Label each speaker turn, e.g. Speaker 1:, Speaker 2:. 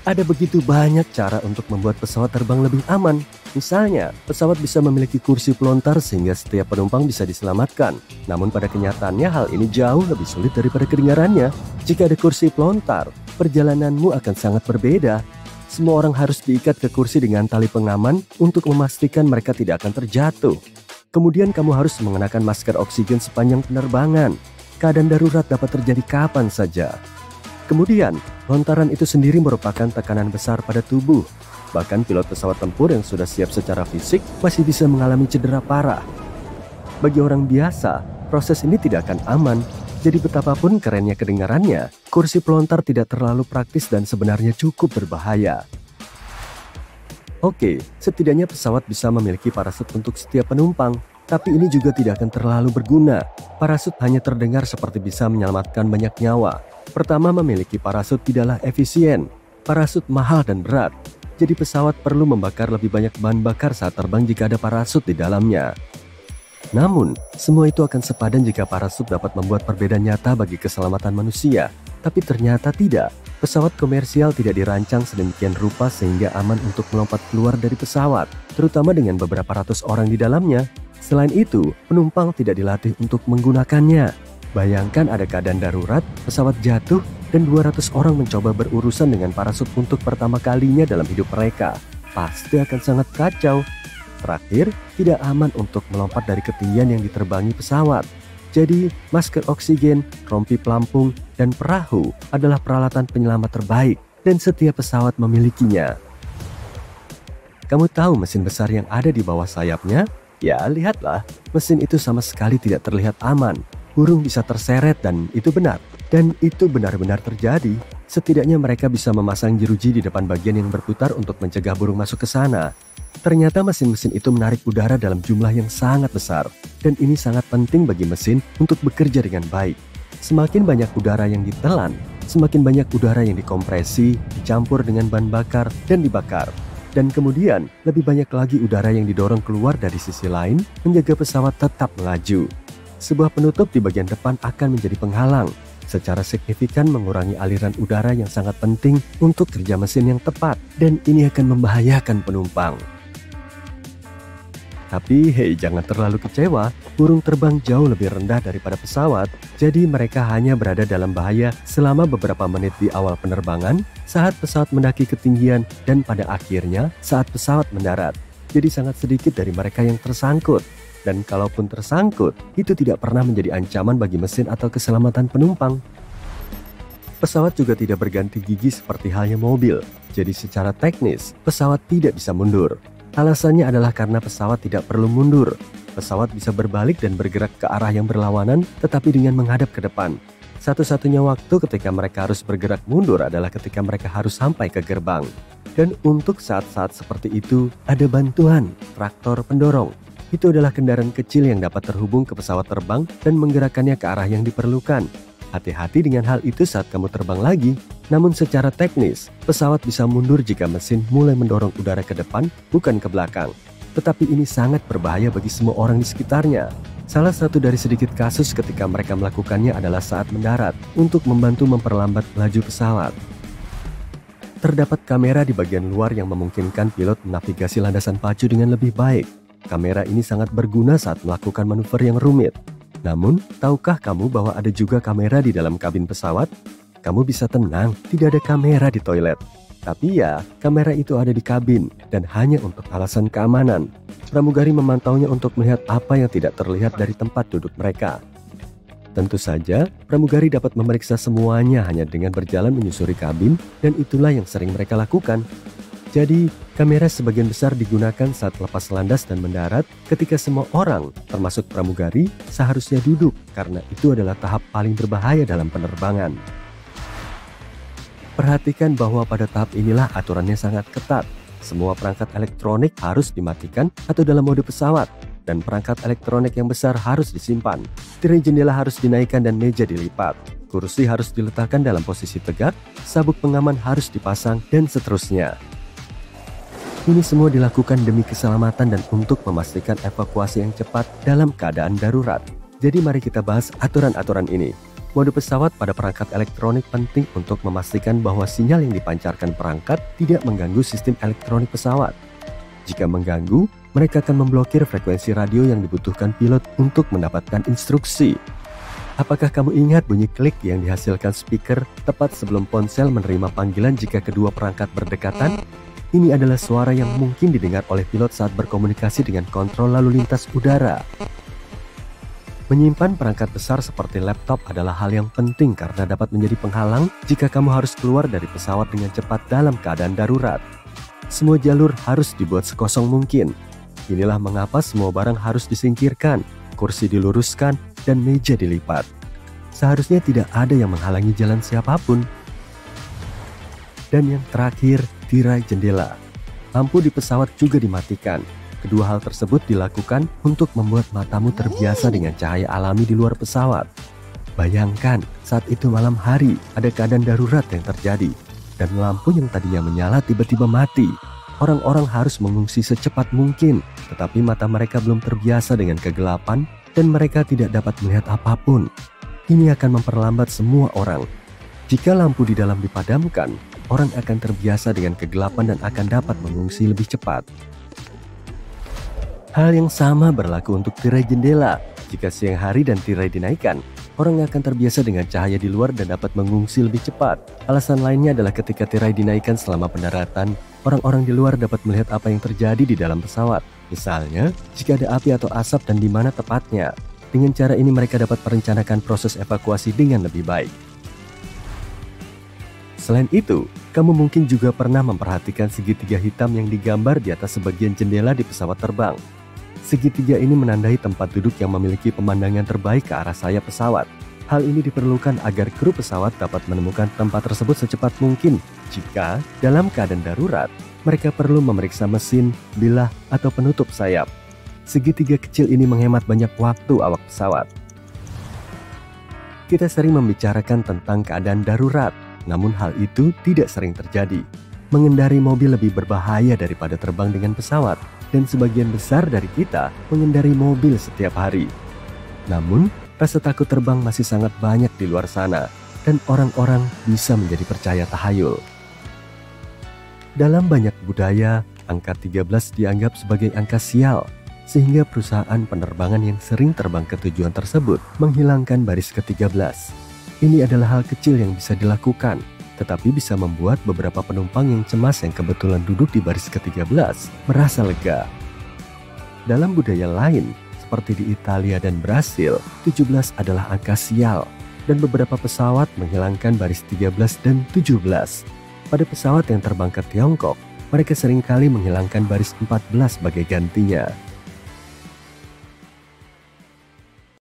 Speaker 1: Ada begitu banyak cara untuk membuat pesawat terbang lebih aman. Misalnya, pesawat bisa memiliki kursi pelontar sehingga setiap penumpang bisa diselamatkan. Namun pada kenyataannya hal ini jauh lebih sulit daripada kedengarannya. Jika ada kursi pelontar, perjalananmu akan sangat berbeda. Semua orang harus diikat ke kursi dengan tali pengaman untuk memastikan mereka tidak akan terjatuh. Kemudian kamu harus mengenakan masker oksigen sepanjang penerbangan. Keadaan darurat dapat terjadi kapan saja. Kemudian, lontaran itu sendiri merupakan tekanan besar pada tubuh. Bahkan pilot pesawat tempur yang sudah siap secara fisik masih bisa mengalami cedera parah. Bagi orang biasa, proses ini tidak akan aman. Jadi betapapun kerennya kedengarannya, kursi pelontar tidak terlalu praktis dan sebenarnya cukup berbahaya. Oke, setidaknya pesawat bisa memiliki parasut untuk setiap penumpang. Tapi ini juga tidak akan terlalu berguna. Parasut hanya terdengar seperti bisa menyelamatkan banyak nyawa. Pertama, memiliki parasut tidaklah efisien. Parasut mahal dan berat. Jadi pesawat perlu membakar lebih banyak bahan bakar saat terbang jika ada parasut di dalamnya. Namun, semua itu akan sepadan jika parasut dapat membuat perbedaan nyata bagi keselamatan manusia. Tapi ternyata tidak. Pesawat komersial tidak dirancang sedemikian rupa sehingga aman untuk melompat keluar dari pesawat, terutama dengan beberapa ratus orang di dalamnya. Selain itu, penumpang tidak dilatih untuk menggunakannya. Bayangkan ada keadaan darurat, pesawat jatuh, dan 200 orang mencoba berurusan dengan parasut untuk pertama kalinya dalam hidup mereka. Pasti akan sangat kacau. Terakhir, tidak aman untuk melompat dari ketinggian yang diterbangi pesawat. Jadi, masker oksigen, rompi pelampung, dan perahu adalah peralatan penyelamat terbaik, dan setiap pesawat memilikinya. Kamu tahu mesin besar yang ada di bawah sayapnya? Ya, lihatlah, mesin itu sama sekali tidak terlihat aman. Burung bisa terseret dan itu benar. Dan itu benar-benar terjadi. Setidaknya mereka bisa memasang jeruji di depan bagian yang berputar untuk mencegah burung masuk ke sana. Ternyata mesin-mesin itu menarik udara dalam jumlah yang sangat besar. Dan ini sangat penting bagi mesin untuk bekerja dengan baik. Semakin banyak udara yang ditelan, semakin banyak udara yang dikompresi, dicampur dengan bahan bakar, dan dibakar. Dan kemudian, lebih banyak lagi udara yang didorong keluar dari sisi lain, menjaga pesawat tetap melaju. Sebuah penutup di bagian depan akan menjadi penghalang, secara signifikan mengurangi aliran udara yang sangat penting untuk kerja mesin yang tepat, dan ini akan membahayakan penumpang. Tapi hei, jangan terlalu kecewa, burung terbang jauh lebih rendah daripada pesawat, jadi mereka hanya berada dalam bahaya selama beberapa menit di awal penerbangan, saat pesawat mendaki ketinggian, dan pada akhirnya saat pesawat mendarat. Jadi sangat sedikit dari mereka yang tersangkut. Dan kalaupun tersangkut, itu tidak pernah menjadi ancaman bagi mesin atau keselamatan penumpang. Pesawat juga tidak berganti gigi seperti halnya mobil, jadi secara teknis, pesawat tidak bisa mundur. Alasannya adalah karena pesawat tidak perlu mundur. Pesawat bisa berbalik dan bergerak ke arah yang berlawanan, tetapi dengan menghadap ke depan. Satu-satunya waktu ketika mereka harus bergerak mundur adalah ketika mereka harus sampai ke gerbang. Dan untuk saat-saat seperti itu, ada bantuan, traktor pendorong. Itu adalah kendaraan kecil yang dapat terhubung ke pesawat terbang dan menggerakkannya ke arah yang diperlukan. Hati-hati dengan hal itu saat kamu terbang lagi. Namun secara teknis, pesawat bisa mundur jika mesin mulai mendorong udara ke depan, bukan ke belakang. Tetapi ini sangat berbahaya bagi semua orang di sekitarnya. Salah satu dari sedikit kasus ketika mereka melakukannya adalah saat mendarat untuk membantu memperlambat laju pesawat. Terdapat kamera di bagian luar yang memungkinkan pilot menavigasi landasan pacu dengan lebih baik. Kamera ini sangat berguna saat melakukan manuver yang rumit. Namun, tahukah kamu bahwa ada juga kamera di dalam kabin pesawat? Kamu bisa tenang, tidak ada kamera di toilet. Tapi ya, kamera itu ada di kabin dan hanya untuk alasan keamanan. Pramugari memantaunya untuk melihat apa yang tidak terlihat dari tempat duduk mereka. Tentu saja, pramugari dapat memeriksa semuanya hanya dengan berjalan menyusuri kabin, dan itulah yang sering mereka lakukan. Jadi, kamera sebagian besar digunakan saat lepas landas dan mendarat ketika semua orang, termasuk pramugari, seharusnya duduk karena itu adalah tahap paling berbahaya dalam penerbangan. Perhatikan bahwa pada tahap inilah aturannya sangat ketat. Semua perangkat elektronik harus dimatikan atau dalam mode pesawat, dan perangkat elektronik yang besar harus disimpan. Tirai jendela harus dinaikkan dan meja dilipat. Kursi harus diletakkan dalam posisi tegak, sabuk pengaman harus dipasang, dan seterusnya. Ini semua dilakukan demi keselamatan dan untuk memastikan evakuasi yang cepat dalam keadaan darurat. Jadi mari kita bahas aturan-aturan ini. Mode pesawat pada perangkat elektronik penting untuk memastikan bahwa sinyal yang dipancarkan perangkat tidak mengganggu sistem elektronik pesawat. Jika mengganggu, mereka akan memblokir frekuensi radio yang dibutuhkan pilot untuk mendapatkan instruksi. Apakah kamu ingat bunyi klik yang dihasilkan speaker tepat sebelum ponsel menerima panggilan jika kedua perangkat berdekatan? Ini adalah suara yang mungkin didengar oleh pilot saat berkomunikasi dengan kontrol lalu lintas udara. Menyimpan perangkat besar seperti laptop adalah hal yang penting karena dapat menjadi penghalang jika kamu harus keluar dari pesawat dengan cepat dalam keadaan darurat. Semua jalur harus dibuat sekosong mungkin. Inilah mengapa semua barang harus disingkirkan, kursi diluruskan, dan meja dilipat. Seharusnya tidak ada yang menghalangi jalan siapapun. Dan yang terakhir, tirai jendela. Lampu di pesawat juga dimatikan. Kedua hal tersebut dilakukan untuk membuat matamu terbiasa dengan cahaya alami di luar pesawat. Bayangkan, saat itu malam hari ada keadaan darurat yang terjadi, dan lampu yang tadinya menyala tiba-tiba mati. Orang-orang harus mengungsi secepat mungkin, tetapi mata mereka belum terbiasa dengan kegelapan, dan mereka tidak dapat melihat apapun. Ini akan memperlambat semua orang. Jika lampu di dalam dipadamkan, orang akan terbiasa dengan kegelapan dan akan dapat mengungsi lebih cepat. Hal yang sama berlaku untuk tirai jendela. Jika siang hari dan tirai dinaikkan, orang akan terbiasa dengan cahaya di luar dan dapat mengungsi lebih cepat. Alasan lainnya adalah ketika tirai dinaikkan selama pendaratan, orang-orang di luar dapat melihat apa yang terjadi di dalam pesawat. Misalnya, jika ada api atau asap dan di mana tepatnya. Dengan cara ini mereka dapat merencanakan proses evakuasi dengan lebih baik. Selain itu, kamu mungkin juga pernah memperhatikan segitiga hitam yang digambar di atas sebagian jendela di pesawat terbang. Segitiga ini menandai tempat duduk yang memiliki pemandangan terbaik ke arah sayap pesawat. Hal ini diperlukan agar kru pesawat dapat menemukan tempat tersebut secepat mungkin. Jika dalam keadaan darurat, mereka perlu memeriksa mesin, bilah, atau penutup sayap. Segitiga kecil ini menghemat banyak waktu awak pesawat. Kita sering membicarakan tentang keadaan darurat, namun hal itu tidak sering terjadi. Mengendari mobil lebih berbahaya daripada terbang dengan pesawat, dan sebagian besar dari kita mengendari mobil setiap hari. Namun, rasa takut terbang masih sangat banyak di luar sana, dan orang-orang bisa menjadi percaya tahayul. Dalam banyak budaya, angka 13 dianggap sebagai angka sial, sehingga perusahaan penerbangan yang sering terbang ke tujuan tersebut menghilangkan baris ke-13. Ini adalah hal kecil yang bisa dilakukan, tetapi bisa membuat beberapa penumpang yang cemas yang kebetulan duduk di baris ke-13 merasa lega. Dalam budaya lain, seperti di Italia dan Brasil, 17 adalah angka sial, dan beberapa pesawat menghilangkan baris 13 dan 17. Pada pesawat yang terbang ke Tiongkok, mereka seringkali menghilangkan baris 14 sebagai gantinya.